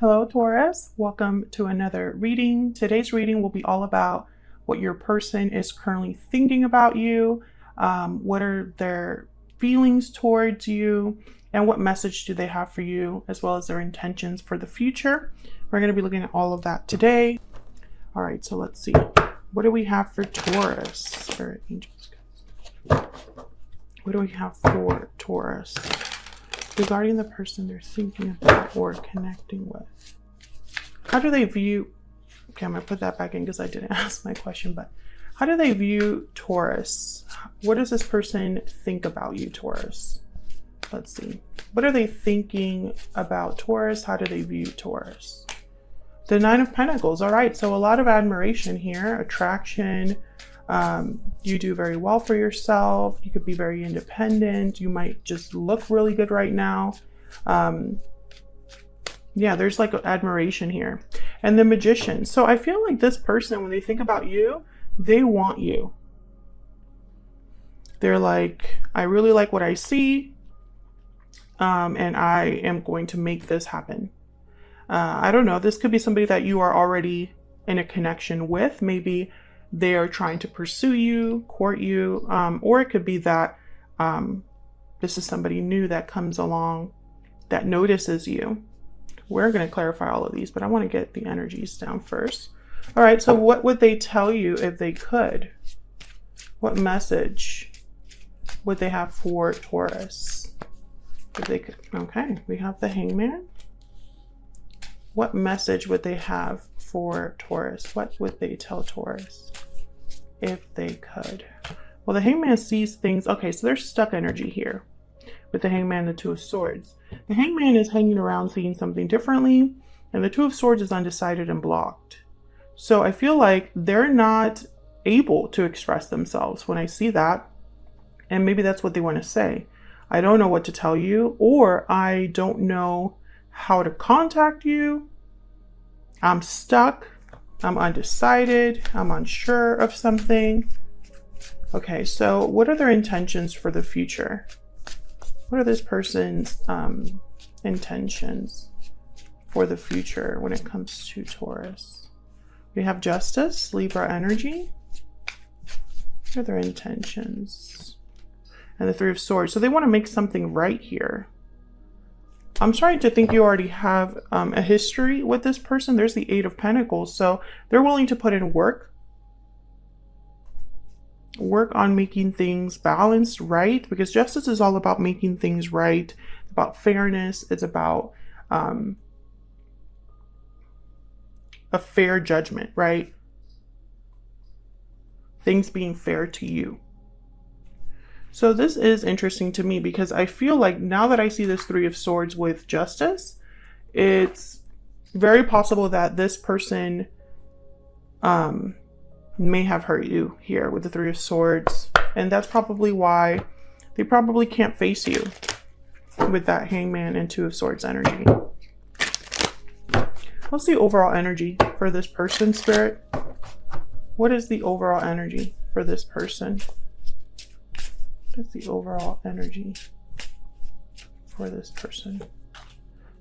Hello, Taurus. Welcome to another reading. Today's reading will be all about what your person is currently thinking about you, what are their feelings towards you, and what message do they have for you, as well as their intentions for the future. We're going to be looking at all of that today. All right, so let's see. What do we have for Taurus? Spirit angels. What do we have for Taurus regarding the person they're thinking about or connecting with? How do they view, okay, I'm going to put that back in because I didn't ask my question, but how do they view Taurus? What does this person think about you, Taurus? Let's see. What are they thinking about Taurus? How do they view Taurus? The Nine of Pentacles. All right, so a lot of admiration here, attraction. You do very well for yourself. You could be very independent. You might just look really good right now. Yeah, there's like admiration here. And the Magician. So I feel like this person, when they think about you, they want you. They're like, I really like what I see. And I am going to make this happen. I don't know. This could be somebody that you are already in a connection with. Maybe they are trying to pursue you, court you, or it could be that this is somebody new that comes along that notices you. We're going to clarify all of these, but I want to get the energies down first. All right, so what would they tell you if they could? What message would they have for Taurus? If they could. Okay, we have the Hangman. What message would they have for Taurus? What would they tell Taurus if they could? Well, the Hangman sees things. Okay, so there's stuck energy here with the Hangman and the Two of Swords. The Hangman is hanging around seeing something differently, and the Two of Swords is undecided and blocked. So I feel like they're not able to express themselves when I see that, and maybe that's what they want to say. I don't know what to tell you, or I don't know how to contact you. I'm stuck. I'm undecided. I'm unsure of something. Okay, so what are their intentions for the future? What are this person's intentions for the future when it comes to Taurus? We have Justice, Libra energy. What are their intentions? And the Three of Swords. So they want to make something right here. I'm starting to think you already have a history with this person. There's the Eight of Pentacles. So they're willing to put in work on making things balanced, right? Because justice is all about making things right, about fairness. It's about a fair judgment, right? Things being fair to you. So this is interesting to me because I feel like now that I see this Three of Swords with Justice, it's very possible that this person may have hurt you here with the Three of Swords. And that's probably why they probably can't face you with that Hangman and Two of Swords energy. What's the overall energy for this person, Spirit? What is the overall energy for this person? What is the overall energy for this person?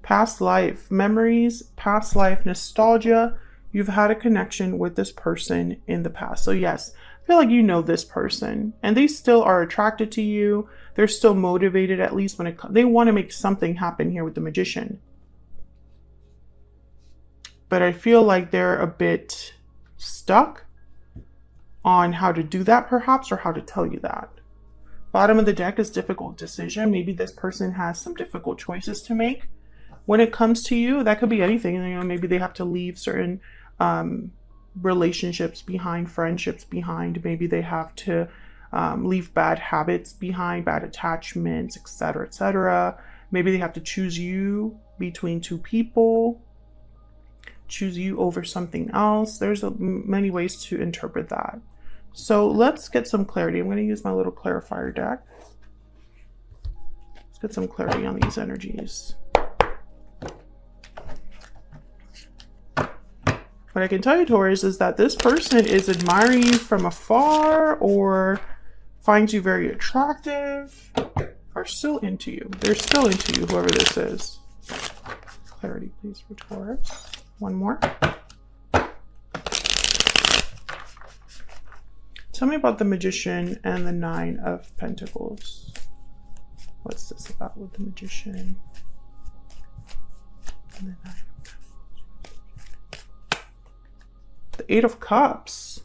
Past life, memories, past life, nostalgia. You've had a connection with this person in the past. So yes, I feel like you know this person and they still are attracted to you. They're still motivated, at least when they want to make something happen here with the Magician. But I feel like they're a bit stuck on how to do that perhaps, or how to tell you that. Bottom of the deck is difficult decision. Maybe this person has some difficult choices to make when it comes to you. That could be anything. You know, maybe they have to leave certain relationships behind, friendships behind. Maybe they have to leave bad habits behind, bad attachments, etc., etc. Maybe they have to choose you between two people, choose you over something else. There's many ways to interpret that. So let's get some clarity. I'm going to use my little clarifier deck. Let's get some clarity on these energies. What I can tell you, Taurus, is that this person is admiring you from afar or finds you very attractive, are still into you. They're still into you, whoever this is. clarity, please, for Taurus. One more. Tell me about the Magician and the Nine of Pentacles. What's this about with the Magician and the Nine of Pentacles? The Eight of Cups.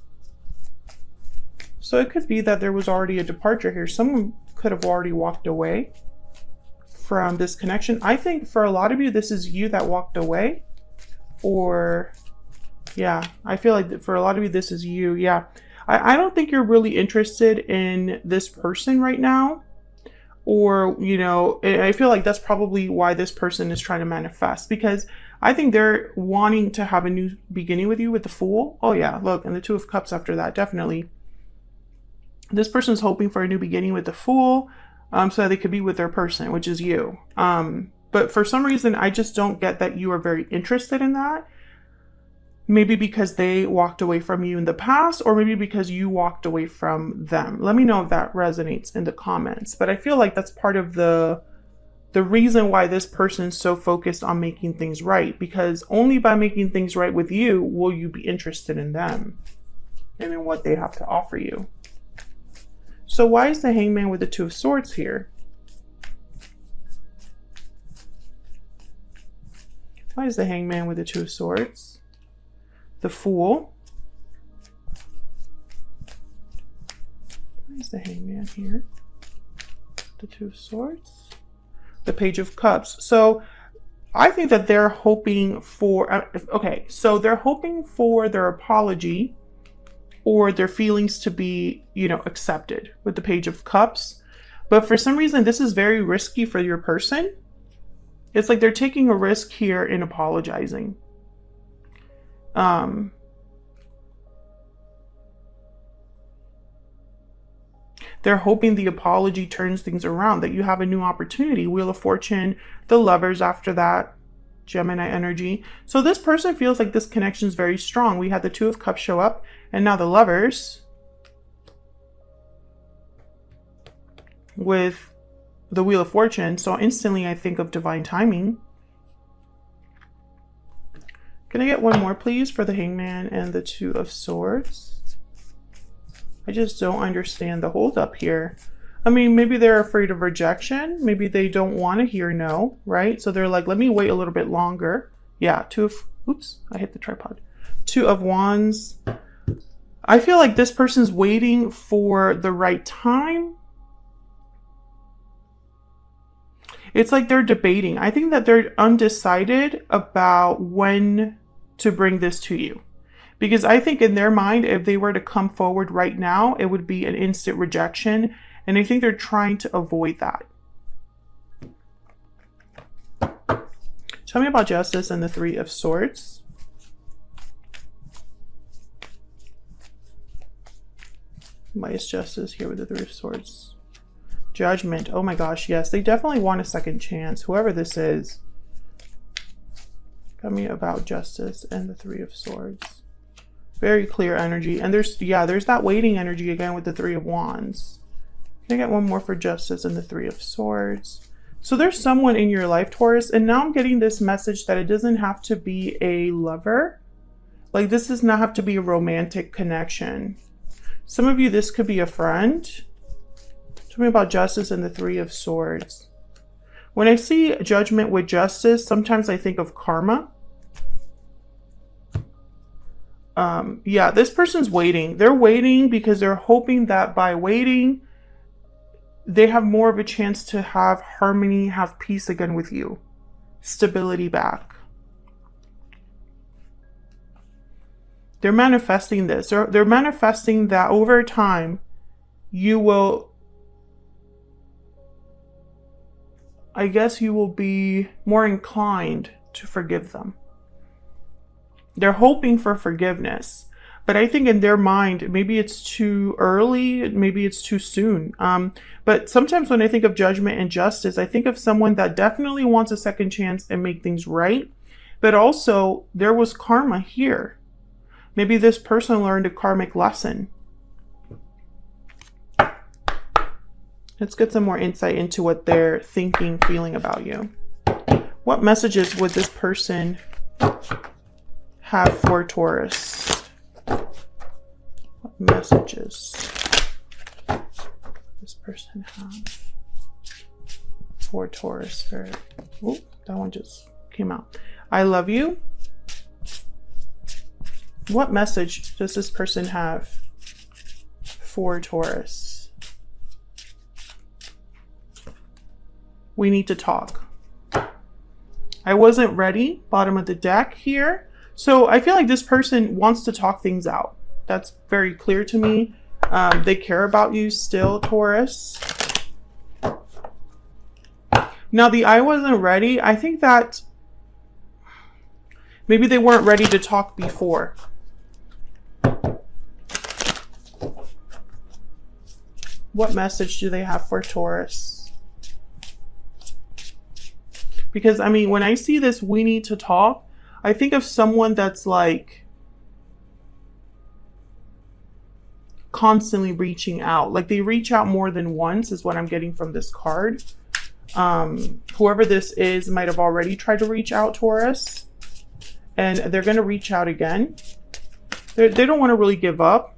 So it could be that there was already a departure here. Someone could have already walked away from this connection. I think for a lot of you, this is you that walked away. Or, yeah, I feel like for a lot of you, this is you. Yeah. I don't think you're really interested in this person right now. Or, you know, I feel like that's probably why this person is trying to manifest. Because I think they're wanting to have a new beginning with you with the Fool. Oh, yeah, look, and the Two of Cups after that, definitely. This person's hoping for a new beginning with the Fool so that they could be with their person, which is you. But for some reason, I just don't get that you are very interested in that. Maybe because they walked away from you in the past, or maybe because you walked away from them. Let me know if that resonates in the comments. But I feel like that's part of the reason why this person is so focused on making things right. Because only by making things right with you will you be interested in them and in what they have to offer you. So why is the Hangman with the Two of Swords here? Why is the Hangman with the Two of Swords? The Fool. Why is the Hangman here? The Two of Swords. The Page of Cups. So I think that they're hoping for, okay, so they're hoping for their apology or their feelings to be, you know, accepted with the Page of Cups. But for some reason, this is very risky for your person. It's like they're taking a risk here in apologizing. They're hoping the apology turns things around, that you have a new opportunity. Wheel of Fortune, the Lovers after that, Gemini energy. So this person feels like this connection is very strong. We had the Two of Cups show up, and now the Lovers with the Wheel of Fortune. So instantly I think of divine timing. Can I get one more, please, for the Hangman and the Two of Swords? I just don't understand the holdup here. I mean, maybe they're afraid of rejection. Maybe they don't want to hear no, right? So they're like, let me wait a little bit longer. Yeah, oops, I hit the tripod. Two of Wands. I feel like this person's waiting for the right time. It's like they're debating. I think that they're undecided about when to bring this to you. Because I think in their mind, if they were to come forward right now, it would be an instant rejection. And I think they're trying to avoid that. Tell me about Justice and the Three of Swords. Why is Justice here with the Three of Swords? Judgment. Oh my gosh, yes. They definitely want a second chance. Whoever this is. Tell me about Justice and the Three of Swords. Very clear energy. And there's that waiting energy again with the Three of Wands. Can I get one more for Justice and the Three of Swords? So there's someone in your life, Taurus, and now I'm getting this message that it doesn't have to be a lover. Like, this does not have to be a romantic connection. Some of you, this could be a friend. Tell me about Justice and the Three of Swords. When I see Judgment with Justice, sometimes I think of karma. Yeah, this person's waiting. They're waiting because they're hoping that by waiting, they have more of a chance to have harmony, have peace again with you. Stability back. They're manifesting this. They're manifesting that over time, you will, I guess you will be more inclined to forgive them. They're hoping for forgiveness, but I think in their mind, maybe it's too early, maybe it's too soon. But sometimes when I think of Judgment and Justice, I think of someone that definitely wants a second chance and make things right. But also there was karma here. Maybe this person learned a karmic lesson. Let's get some more insight into what they're thinking, feeling about you. What messages would this person have for Taurus? What messages does this person have for Taurus? Oh, that one just came out. I love you. What message does this person have for Taurus? We need to talk. I wasn't ready, bottom of the deck here. So I feel like this person wants to talk things out. That's very clear to me. They care about you still, Taurus. Now the I wasn't ready, I think that maybe they weren't ready to talk before. What message do they have for Taurus? Because, I mean, when I see this, we need to talk, I think of someone that's like constantly reaching out. Like they reach out more than once is what I'm getting from this card. Whoever this is might have already tried to reach out, Taurus. And they're going to reach out again. They don't want to really give up.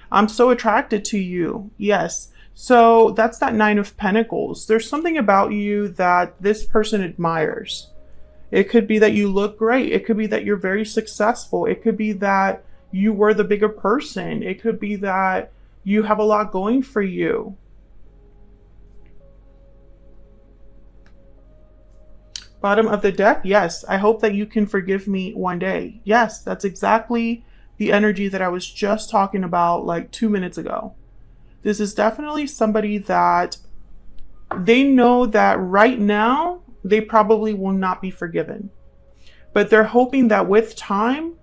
I'm so attracted to you. Yes. So that's that Nine of Pentacles. There's something about you that this person admires. It could be that you look great. It could be that you're very successful. It could be that you were the bigger person. It could be that you have a lot going for you. Bottom of the deck, yes, I hope that you can forgive me one day. Yes, that's exactly the energy that I was just talking about like 2 minutes ago. This is definitely somebody that they know that right now they probably will not be forgiven. But they're hoping that with time,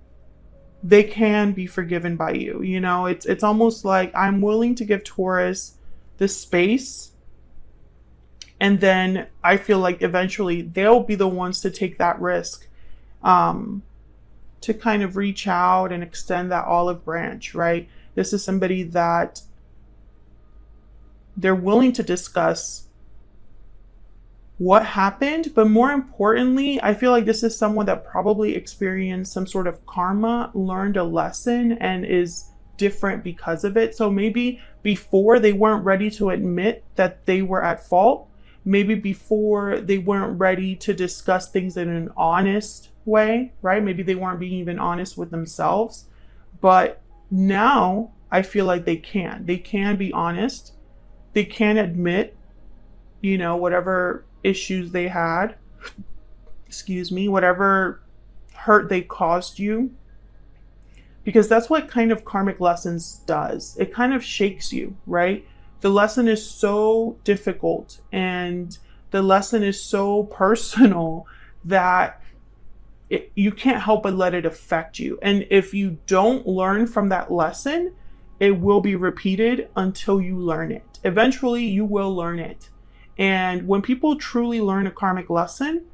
they can be forgiven by you. You know, it's almost like I'm willing to give Taurus the space. And then I feel like eventually they'll be the ones to take that risk to kind of reach out and extend that olive branch, right? This is somebody that they're willing to discuss what happened, but more importantly, I feel like this is someone that probably experienced some sort of karma, learned a lesson, and is different because of it. So maybe before they weren't ready to admit that they were at fault. Maybe before they weren't ready to discuss things in an honest way, right? Maybe they weren't being even honest with themselves. But now I feel like they can. They can be honest. They can admit, you know, whatever issues they had, excuse me, whatever hurt they caused you. Because that's what kind of karmic lessons does. It kind of shakes you, right? The lesson is so difficult and the lesson is so personal that you can't help but let it affect you. And if you don't learn from that lesson, it will be repeated until you learn it. Eventually, you will learn it. And when people truly learn a karmic lesson,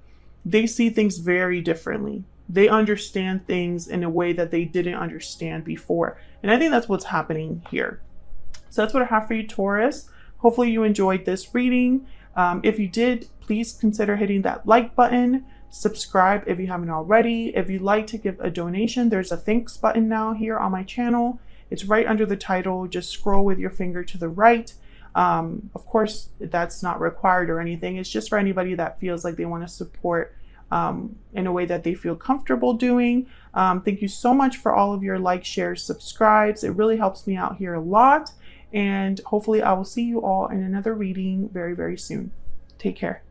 they see things very differently. They understand things in a way that they didn't understand before. And I think that's what's happening here. So that's what I have for you, Taurus. Hopefully you enjoyed this reading. If you did, please consider hitting that like button. Subscribe if you haven't already. If you'd like to give a donation, there's a thanks button now here on my channel. It's right under the title. Just scroll with your finger to the right. Of course, that's not required or anything. It's just for anybody that feels like they want to support in a way that they feel comfortable doing. Thank you so much for all of your likes, shares, subscribes. It really helps me out here a lot. And hopefully I will see you all in another reading very, very soon. Take care.